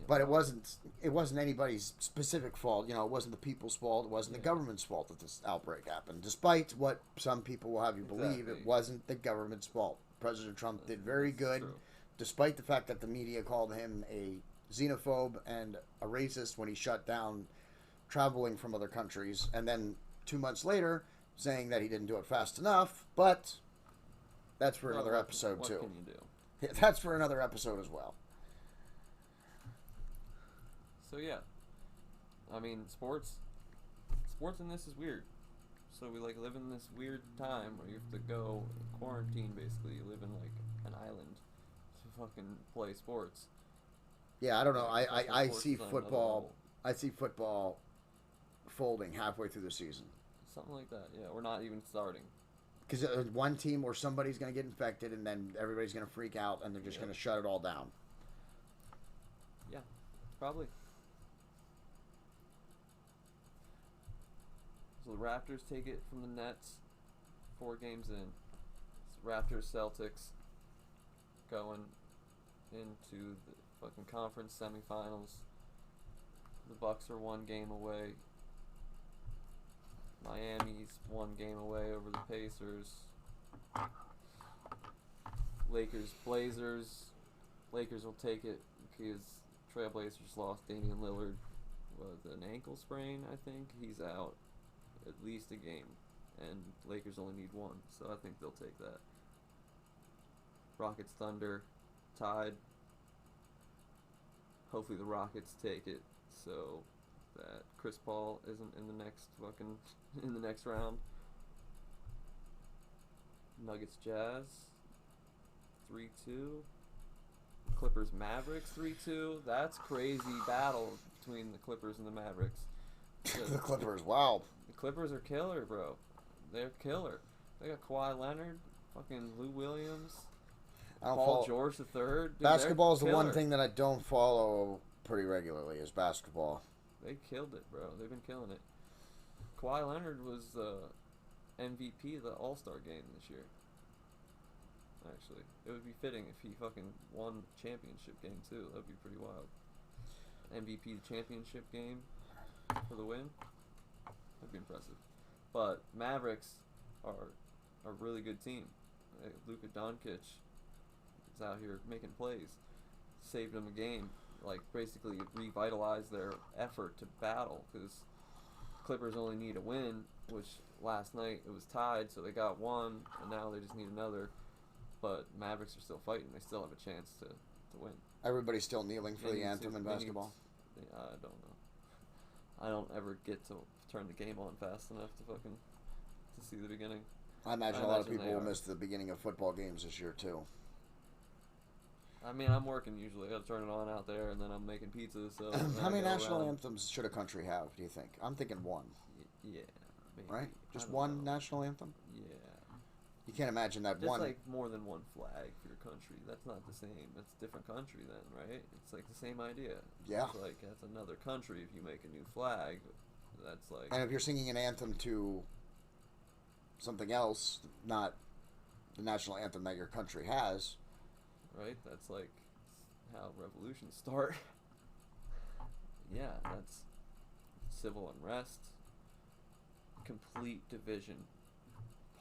but it wasn't anybody's specific fault. You know, it wasn't the people's fault. It wasn't the government's fault that this outbreak happened. Despite what some people will have you believe, Exactly. it wasn't the government's fault. President Trump did very That's good, true. despite the fact that the media called him a xenophobe and a racist when he shut down traveling from other countries, and then 2 months later saying that he didn't do it fast enough. But that's for another episode what too. Can you do? Yeah, that's for another episode as well. So yeah, I mean, sports in this is weird. So we live in this weird time where you have to go quarantine. Basically, you live in like an island to fucking play sports. Yeah, I don't know. I Sports see is on another football. level. I see football folding halfway through the season Something like that. Yeah, we're not even starting. because one team or somebody's going to get infected, and then everybody's going to freak out, and they're just going to shut it all down. Yeah, probably. So the Raptors take it from the Nets 4 games in. It's Raptors Celtics going into the fucking conference semifinals. The Bucks are 1 game away. Miami's 1 game away over the Pacers. Lakers Blazers. Lakers will take it because Trailblazers lost Damian Lillard with an ankle sprain, I think. He's out at least a game, and Lakers only need one, so I think they'll take that. Rockets Thunder tied. Hopefully the Rockets take it so that Chris Paul isn't in the next round. Nuggets Jazz 3-2. Clippers Mavericks 3-2. That's crazy battle between the Clippers and the Mavericks. The Clippers, wow. The Clippers are killer, bro. They're killer. They got Kawhi Leonard, fucking Lou Williams, Paul George III. Dude, basketball is the one thing that I don't follow pretty regularly is basketball. They killed it, bro. They've been killing it. Kawhi Leonard was MVP of the All-Star game this year. Actually, it would be fitting if he fucking won championship game too. That would be pretty wild. MVP championship game for the win. That'd be impressive. But Mavericks are a really good team. Luka Doncic is out here making plays. Saved them a game. Like, basically revitalized their effort to battle, because Clippers only need a win, which last night it was tied, so they got one, and now they just need another. But Mavericks are still fighting. They still have a chance to win. Everybody's still kneeling for the anthem in basketball? I don't know. I don't ever get to turn the game on fast enough to see the beginning. I imagine a lot of people will miss the beginning of football games this year, too. I mean, I'm working usually. I gotta turn it on out there, and then I'm making pizzas. So how many national anthems should a country have, do you think? I'm thinking one. Yeah. Maybe. Right? Just one national anthem? Yeah. You can't imagine that Just one. like more than one flag for your country. That's not the same. That's a different country then, right? It's like the same idea. Yeah. It's like that's another country if you make a new flag. That's like. And if you're singing an anthem to something else, not the national anthem that your country has. Right? That's like how revolutions start. Yeah, that's civil unrest, complete division,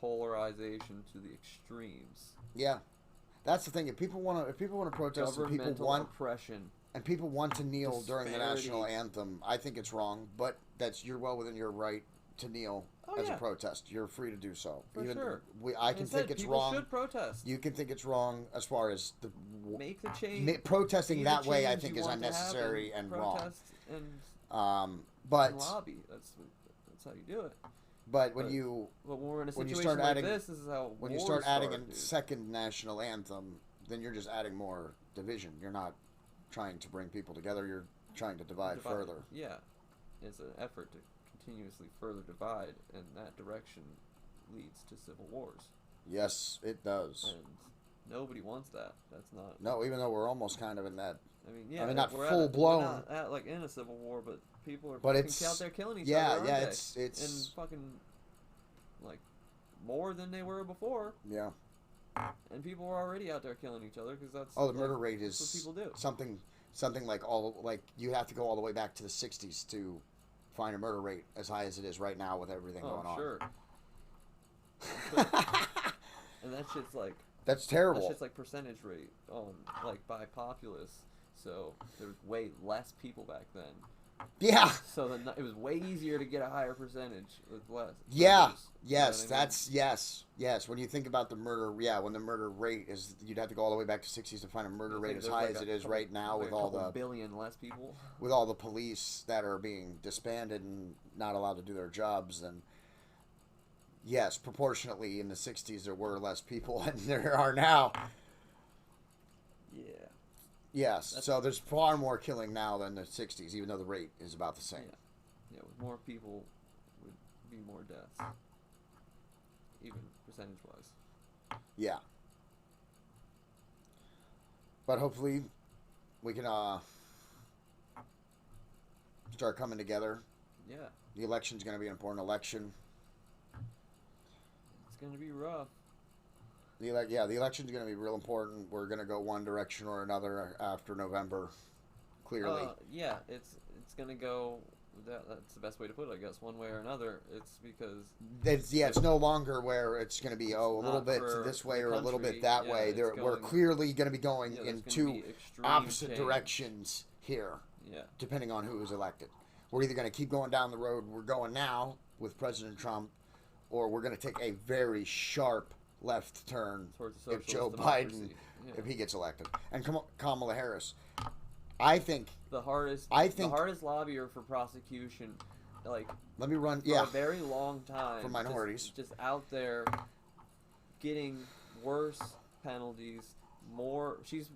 polarization to the extremes. Yeah, that's the thing. If people want to protest, and people want oppression, and people want to kneel disparity. during the national anthem, I think it's wrong. But you're well within your right to kneel as a protest. You're free to do so. For sure. I can think it's people wrong. Should protest. You can think it's wrong as far as make the change. Protesting that way, I think, is unnecessary and wrong. But and lobby. That's how you do it. But when we're in a situation like this is how when you start adding a second national anthem, then you're just adding more division. You're not trying to bring people together. You're trying to divide further. Yeah, it's an effort to continuously further divide, and that direction leads to civil wars. Yes, it does. And nobody wants that. That's not. No, even though we're almost kind of in that. I mean, yeah, not full blown. We're not like in a civil war, but people are out there killing each Yeah, other. yeah, it's and fucking like more than they were before. Yeah. And people were already out there killing each other because that's the murder rate is what people do. Something like you have to go all the way back to the 60s to find a murder rate as high as it is right now with everything going on. Sure. And that shit's like. That's terrible. That's just like percentage rate on like by populace. So there was way less people back then. Yeah. So it was way easier to get a higher percentage with less. Yeah. Numbers, yes. You know what I mean? Yes. When you think about the murder, when the murder rate is, you'd have to go all the way back to 60s to find a murder rate as high as it is right now with all the billion less people. With all the police that are being disbanded and not allowed to do their jobs, and yes, proportionately in the 60s there were less people than there are now. Yeah. Yes, so there's far more killing now than the 60s, even though the rate is about the same. Yeah, with more people would be more deaths, even percentage-wise. Yeah. But hopefully we can start coming together. Yeah. The election's going to be an important election. It's going to be rough. The election's going to be real important. We're going to go one direction or another after November, clearly. Yeah, it's going to go. That's the best way to put it, I guess. One way or another. It's because it's no longer where it's going to be a little bit this way or a little bit that way. We're clearly going to be going in two opposite directions here, Yeah. depending on who is elected. We're either going to keep going down the road we're going now with President Trump, or we're going to take a very sharp left turn Towards a if Joe socialist Biden, democracy. Yeah. if he gets elected. And Kamala Harris, I think the hardest lobbyer for prosecution, like, let me run, for a very long time, for minorities, just out there getting worse penalties, more. She's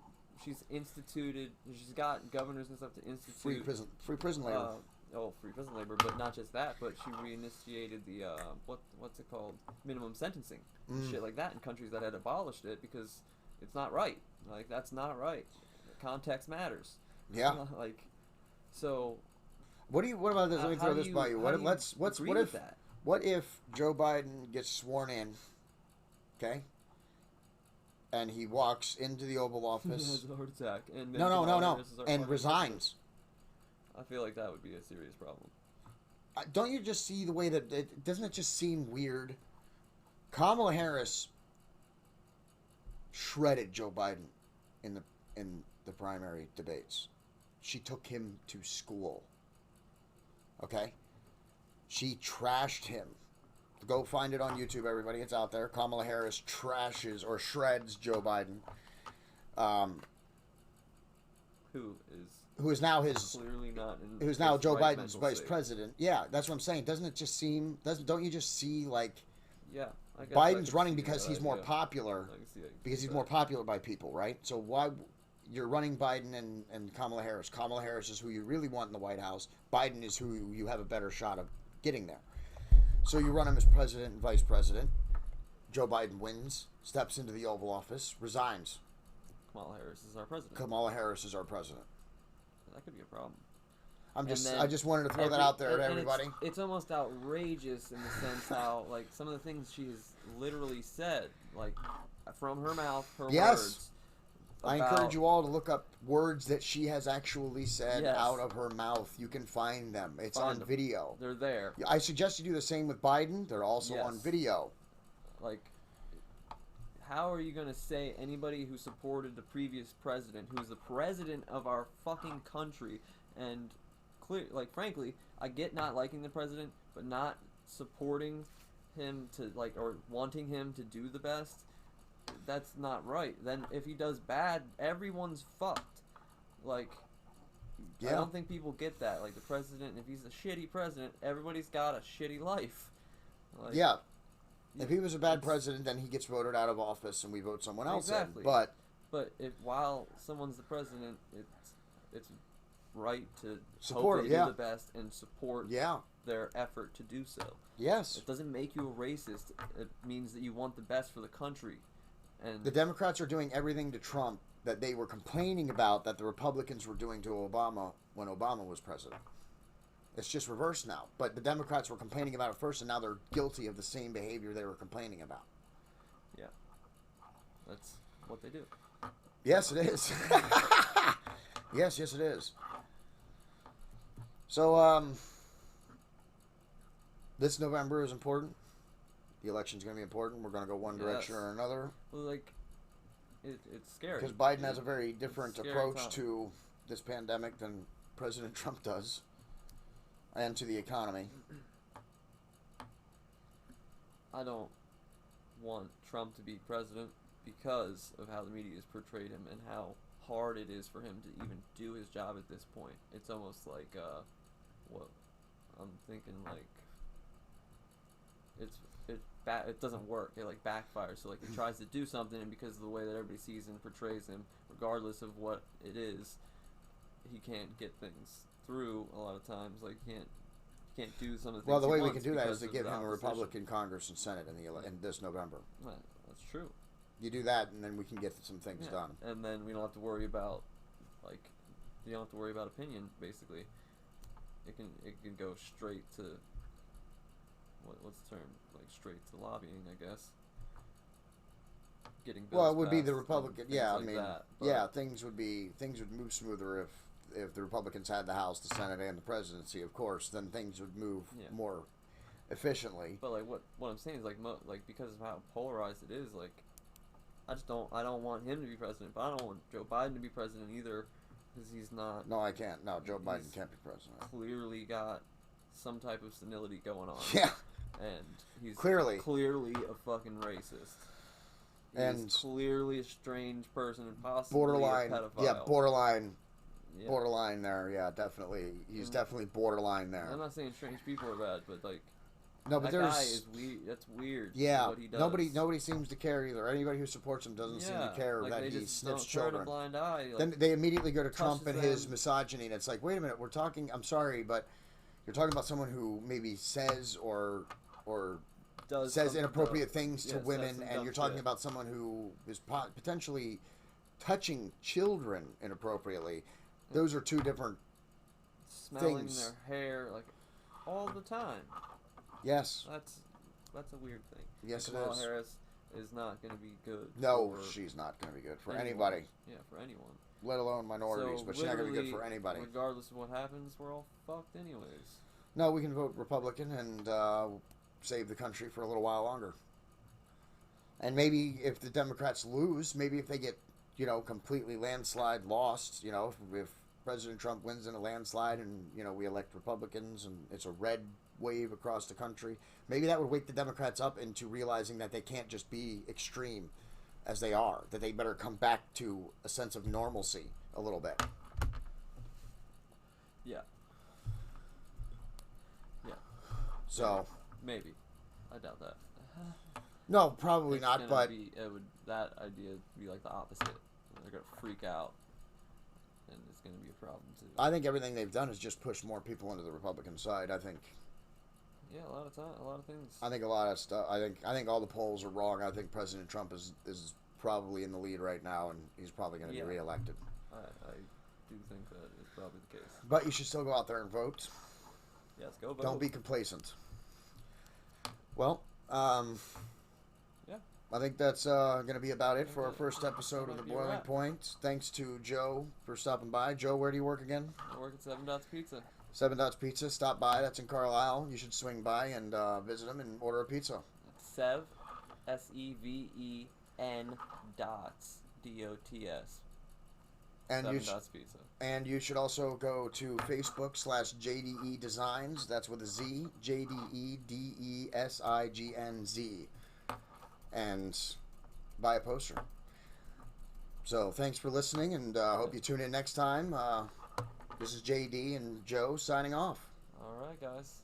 instituted. She's got governors and stuff to institute free prison labor. Free prison labor, but not just that. But she reinitiated the what's it called, minimum sentencing, shit like that in countries that had abolished it because it's not right. Like, that's not right. Context matters. Yeah. Like, so. What about this? Let me throw this by you. What if Joe Biden gets sworn in? Okay. And he walks into the Oval Office. He has a heart attack. And no. And resigns. I feel like that would be a serious problem. Don't you just see the way that doesn't it just seem weird? Kamala Harris shredded Joe Biden in the primary debates. She took him to school. Okay? She trashed him. Go find it on YouTube, everybody. It's out there. Kamala Harris trashes or shreds Joe Biden. Who is now clearly not in who's now Joe right Biden's vice president. Yeah, that's what I'm saying. Doesn't it just seem don't you just see like I guess Biden's running because he's more popular because he's more popular by people, right? So why you're running Biden and Kamala Harris. Kamala Harris is who you really want in the White House. Biden is who you have a better shot of getting there. So you run him as president and vice president. Joe Biden wins, steps into the Oval Office, resigns. Kamala Harris is our president. Kamala Harris is our president. That could be a problem. I just wanted to throw that out there to everybody. It's almost outrageous in the sense how, like, some of the things she has literally said, like, from her mouth, her words. I encourage you all to look up words that she has actually said out of her mouth. You can find them. It's on video. They're there. I suggest you do the same with Biden. They're also on video. Like, how are you going to say anybody who supported the previous president, who's the president of our fucking country, and frankly, I get not liking the president, but not supporting him to, like, or wanting him to do the best, that's not right. Then if he does bad, everyone's fucked. Like, I don't think people get that. Like, the president, if he's a shitty president, everybody's got a shitty life. Like, if he was a bad president, then he gets voted out of office and we vote someone else in. But if while someone's the president, it's right to support hope they do the best and support their effort to do so. Yes. It doesn't make you a racist. It means that you want the best for the country. And the Democrats are doing everything to Trump that they were complaining about that the Republicans were doing to Obama when Obama was president. It's just reversed now. But the Democrats were complaining about it first, and now they're guilty of the same behavior they were complaining about. Yeah. That's what they do. Yes, it is. yes, it is. So, this November is important. The election's going to be important. We're going to go one direction or another. Well, like, it's scary. Because Biden has a very different approach to this pandemic than President Trump does. And to the economy. I don't want Trump to be president because of how the media has portrayed him and how hard it is for him to even do his job at this point. It's almost like, what I'm thinking, like, it doesn't work. It, like, backfires. So, like, he tries to do something, and because of the way that everybody sees and portrays him, regardless of what it is, he can't get things through a lot of times. Like, he can't do some of the things. Well, the way we can do that is to give him a Republican Congress and Senate in this November. Well, that's true. You do that, and then we can get some things done. And then we don't have to worry about, like, you don't have to worry about opinion. Basically, it can go straight to what's the term? Like, straight to lobbying, I guess. Getting bills well, it would be passed the Republican. Yeah, like I mean, things would move smoother if the Republicans had the House, the Senate, and the presidency. Of course, then things would move more efficiently. But like what I'm saying is like because of how polarized it is, like I don't want him to be president, but I don't want Joe Biden to be president either. because he's not. No, I can't. No, Joe Biden He's can't be president. Clearly got some type of senility going on. Yeah. And he's Clearly a fucking racist. And He's clearly a strange person and possibly borderline. a pedophile. Yeah, borderline. Yeah. Borderline there. Yeah, definitely. He's definitely borderline there. I'm not saying strange people are bad, but like. No, but that there's. guy is weird. That's weird. Yeah, What he does. nobody seems to care either. Anybody who supports him doesn't seem to care like that they he just sniffs don't turn a children. blind eye. Like, Then they immediately go to Trump and his them. misogyny, and it's like, wait a minute, we're talking. I'm sorry, but you're talking about someone who maybe says or does says something inappropriate dumb. things to Says women, some and dumb you're talking shit. about someone who is potentially touching children inappropriately. Those are two different Smelling things. their hair like all the time. Yes. That's a weird thing. Yes, it Kamala is. Harris is not going to be good. No, for she's not going to be good for anyone. anybody, Yeah, for anyone. let alone minorities. So But she's not going to be good literally, for anybody. Regardless of what happens, we're all fucked anyways. No, we can vote Republican and save the country for a little while longer. And maybe if the Democrats lose, maybe if they get, completely landslide lost, if President Trump wins in a landslide and, we elect Republicans and it's a red wave across the country, maybe that would wake the Democrats up into realizing that they can't just be extreme as they are, that they better come back to a sense of normalcy a little bit. Yeah. Yeah. So, Maybe. I doubt that. no, probably It's not, gonna but that idea would be like the opposite. They're gonna freak out, and it's gonna be a problem too. I think everything they've done is just push more people into the Republican side. I think a lot of things. a lot of stuff. I think all the polls are wrong. I think President Trump is probably in the lead right now, and he's probably going to be reelected. I do think that is probably the case. But you should still go out there and vote. Yes, go vote. Don't be complacent. Well, yeah. I think that's going to be about it for our first that episode of might The be a Boiling wrap. Point. Thanks to Joe for stopping by. Joe, where do you work again? I work at 7 Dots Pizza. 7 Dots Pizza. Stop by. That's in Carlisle. You should swing by and visit them and order a pizza. Sev, SEVEN dots DOTS. And 7 you Dots Pizza. And you should also go to Facebook /JDEDESIGNz. That's with a Z. JDEDESIGNZ. And buy a poster. So thanks for listening, and hope you tune in next time. This is JD and Joe signing off. All right, guys.